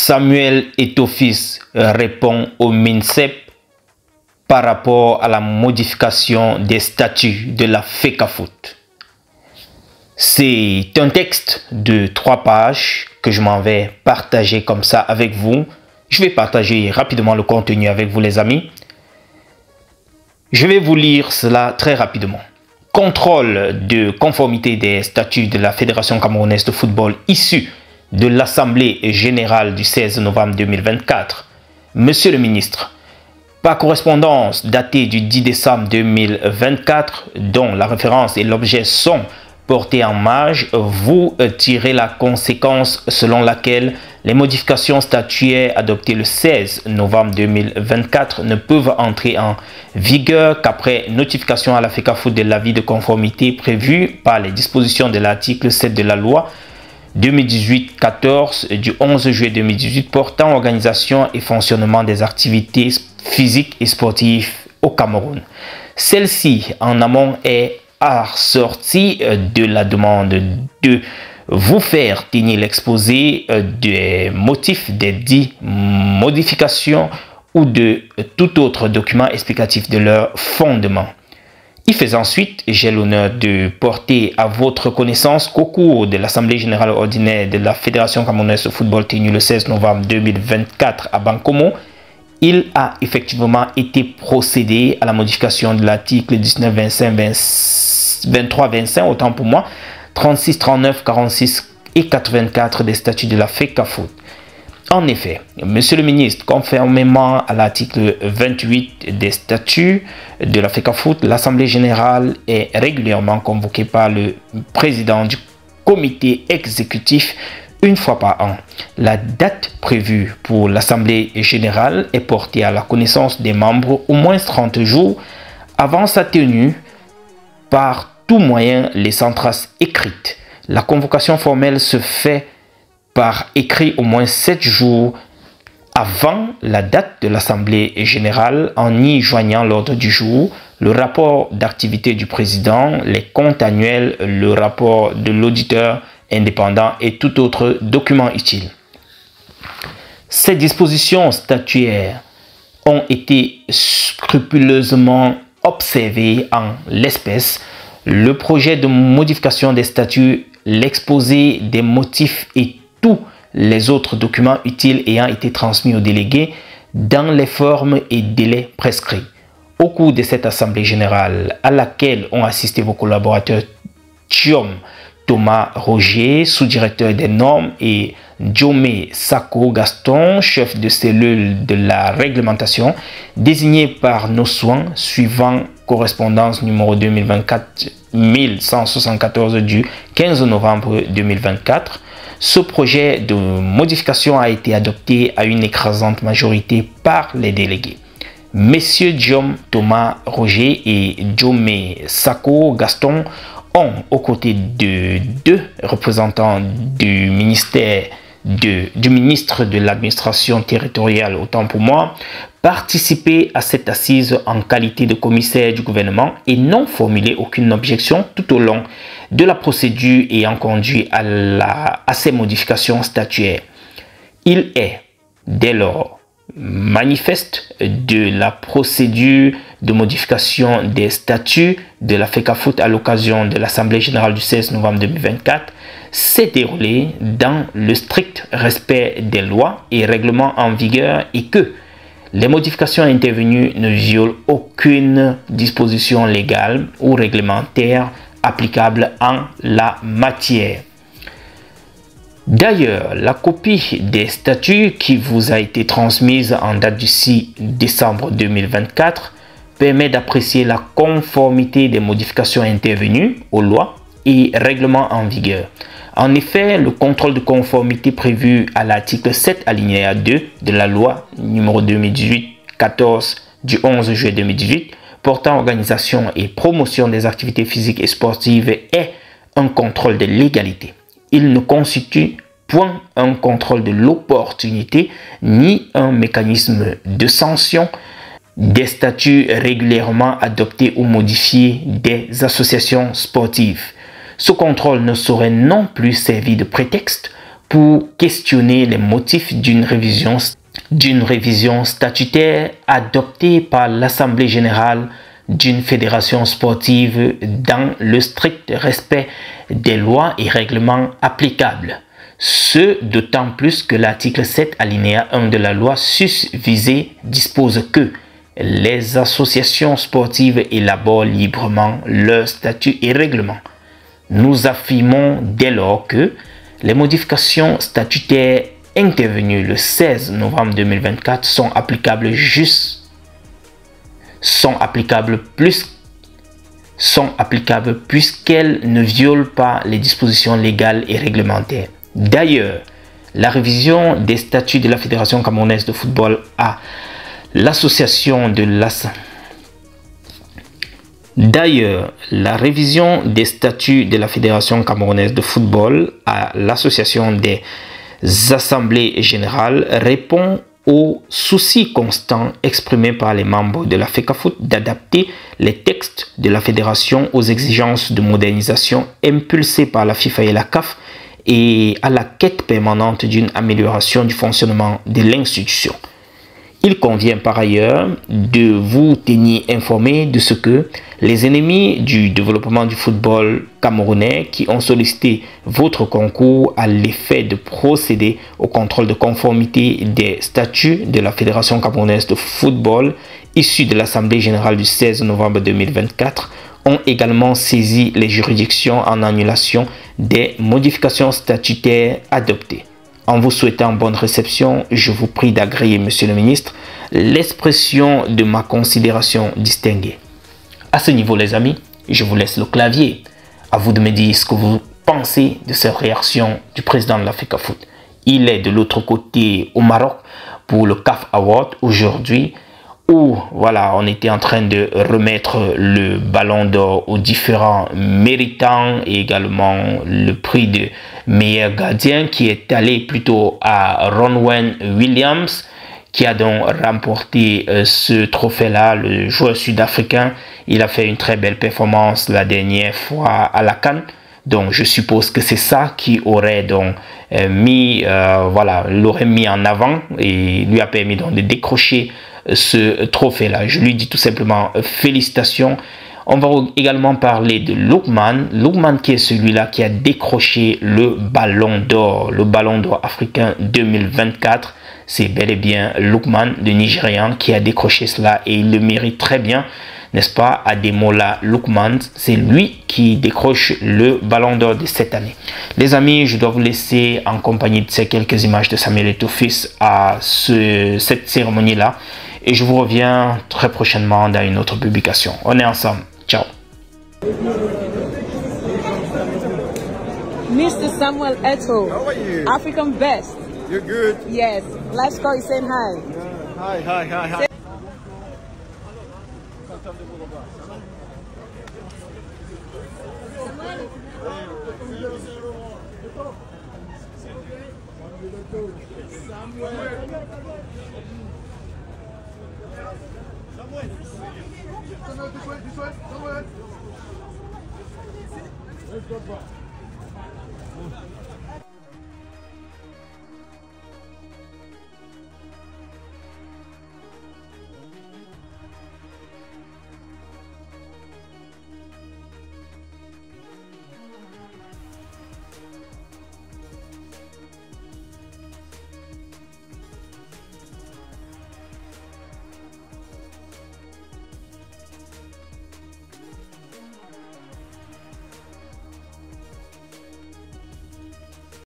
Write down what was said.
Samuel Eto'o-Fils répond au MINSEP par rapport à la modification des statuts de la FECAFOOT. C'est un texte de 3 pages que je m'en vais partager comme ça avec vous. Je vais partager rapidement le contenu avec vous les amis. Je vais vous lire cela très rapidement. Contrôle de conformité des statuts de la Fédération camerounaise de football issus de l'Assemblée générale du 16 novembre 2024. Monsieur le ministre, par correspondance datée du 10 décembre 2024, dont la référence et l'objet sont portés en marge, vous tirez la conséquence selon laquelle les modifications statutaires adoptées le 16 novembre 2024 ne peuvent entrer en vigueur qu'après notification à la FECAFOOT de l'avis de conformité prévu par les dispositions de l'article 7 de la loi 2018-14 du 11 juillet 2018 portant organisation et fonctionnement des activités physiques et sportives au Cameroun. Celle-ci, en amont, est assortie de la demande de vous faire tenir l'exposé des motifs des dites modifications ou de tout autre document explicatif de leur fondement. Il fait ensuite, j'ai l'honneur de porter à votre connaissance qu'au cours de l'Assemblée générale ordinaire de la Fédération camerounaise de football tenue le 16 novembre 2024 à Bankomo, il a effectivement été procédé à la modification de l'article 19, 25, 23, 25, autant pour moi, 36, 39, 46 et 84 des statuts de la FECAFOOT. En effet, monsieur le ministre, conformément à l'article 28 des statuts de la FECAFOOT, l'Assemblée générale est régulièrement convoquée par le président du comité exécutif une fois par an. La date prévue pour l'Assemblée générale est portée à la connaissance des membres au moins 30 jours avant sa tenue par tout moyen laissant trace écrite. La convocation formelle se fait par écrit au moins 7 jours avant la date de l'Assemblée générale en y joignant l'ordre du jour, le rapport d'activité du président, les comptes annuels, le rapport de l'auditeur indépendant et tout autre document utile. Ces dispositions statutaires ont été scrupuleusement observées en l'espèce. Le projet de modification des statuts, l'exposé des motifs et tous les autres documents utiles ayant été transmis aux délégués dans les formes et délais prescrits. Au cours de cette assemblée générale à laquelle ont assisté vos collaborateurs Thomas Roger, sous-directeur des normes, et Djomé Sako Gaston, chef de cellule de la réglementation, désigné par nos soins suivant correspondance numéro 2024-1174 du 15 novembre 2024. Ce projet de modification a été adopté à une écrasante majorité par les délégués. Messieurs Thomas Roger et Djomé Sako Gaston ont, aux côtés de 2 représentants du ministre de l'administration territoriale, autant pour moi, participé à cette assise en qualité de commissaire du gouvernement et n'ont formulé aucune objection tout au long de la procédure ayant conduit à ces modifications statutaires. Il est dès lors manifeste de la procédure de modification des statuts de la FECAFOOT à l'occasion de l'Assemblée générale du 16 novembre 2024 s'est déroulée dans le strict respect des lois et règlements en vigueur et que les modifications intervenues ne violent aucune disposition légale ou réglementaire applicable en la matière. D'ailleurs, la copie des statuts qui vous a été transmise en date du 6 décembre 2024 permet d'apprécier la conformité des modifications intervenues aux lois et règlements en vigueur. En effet, le contrôle de conformité prévu à l'article 7 alinéa 2 de la loi numéro 2018-14 du 11 juillet 2018 portant organisation et promotion des activités physiques et sportives est un contrôle de légalité. Il ne constitue point un contrôle de l'opportunité ni un mécanisme de sanction des statuts régulièrement adoptés ou modifiés des associations sportives. Ce contrôle ne saurait non plus servir de prétexte pour questionner les motifs d'une révision statutaire adoptée par l'Assemblée générale d'une fédération sportive dans le strict respect des lois et règlements applicables. Ce d'autant plus que l'article 7 alinéa 1 de la loi susvisée dispose que les associations sportives élaborent librement leurs statuts et règlements. Nous affirmons dès lors que les modifications statutaires intervenues le 16 novembre 2024 sont applicables puisqu'elles ne violent pas les dispositions légales et réglementaires. D'ailleurs, la révision des statuts de la Fédération camerounaise de football à l'association des assemblées générales répond au souci constant exprimé par les membres de la FECAFOOT d'adapter les textes de la fédération aux exigences de modernisation impulsées par la FIFA et la CAF et à la quête permanente d'une amélioration du fonctionnement de l'institution. Il convient par ailleurs de vous tenir informé de ce que les ennemis du développement du football camerounais qui ont sollicité votre concours à l'effet de procéder au contrôle de conformité des statuts de la Fédération camerounaise de football issus de l'Assemblée générale du 16 novembre 2024 ont également saisi les juridictions en annulation des modifications statutaires adoptées. En vous souhaitant bonne réception, je vous prie d'agréer, Monsieur le Ministre, l'expression de ma considération distinguée. À ce niveau, les amis, je vous laisse le clavier. À vous de me dire ce que vous pensez de cette réaction du président de la FECAFOOT. Il est de l'autre côté au Maroc pour le CAF Award aujourd'hui, où voilà, on était en train de remettre le ballon d'or aux différents méritants et également le prix de meilleur gardien qui est allé plutôt à Ronwen Williams, qui a donc remporté ce trophée-là, le joueur sud-africain. Il a fait une très belle performance la dernière fois à la CAN. Donc je suppose que c'est ça qui aurait donc l'aurait mis en avant et lui a permis donc de décrocher ce trophée-là. Je lui dis tout simplement félicitations. On va également parler de Lookman. Lookman qui est celui-là qui a décroché le ballon d'or africain 2024. C'est bel et bien Lookman, le Nigérian, qui a décroché cela et il le mérite très bien. N'est-ce pas? Ademola Lookman, c'est lui qui décroche le ballon d'or de cette année. Les amis, je dois vous laisser en compagnie de ces quelques images de Samuel Eto'o-Fils à cette cérémonie-là. Et je vous reviens très prochainement dans une autre publication. On est ensemble. Ciao. Mr. Samuel Eto'o, how are you? African best. You're good. Yes. Life score is saying hi. Hi. Samuel.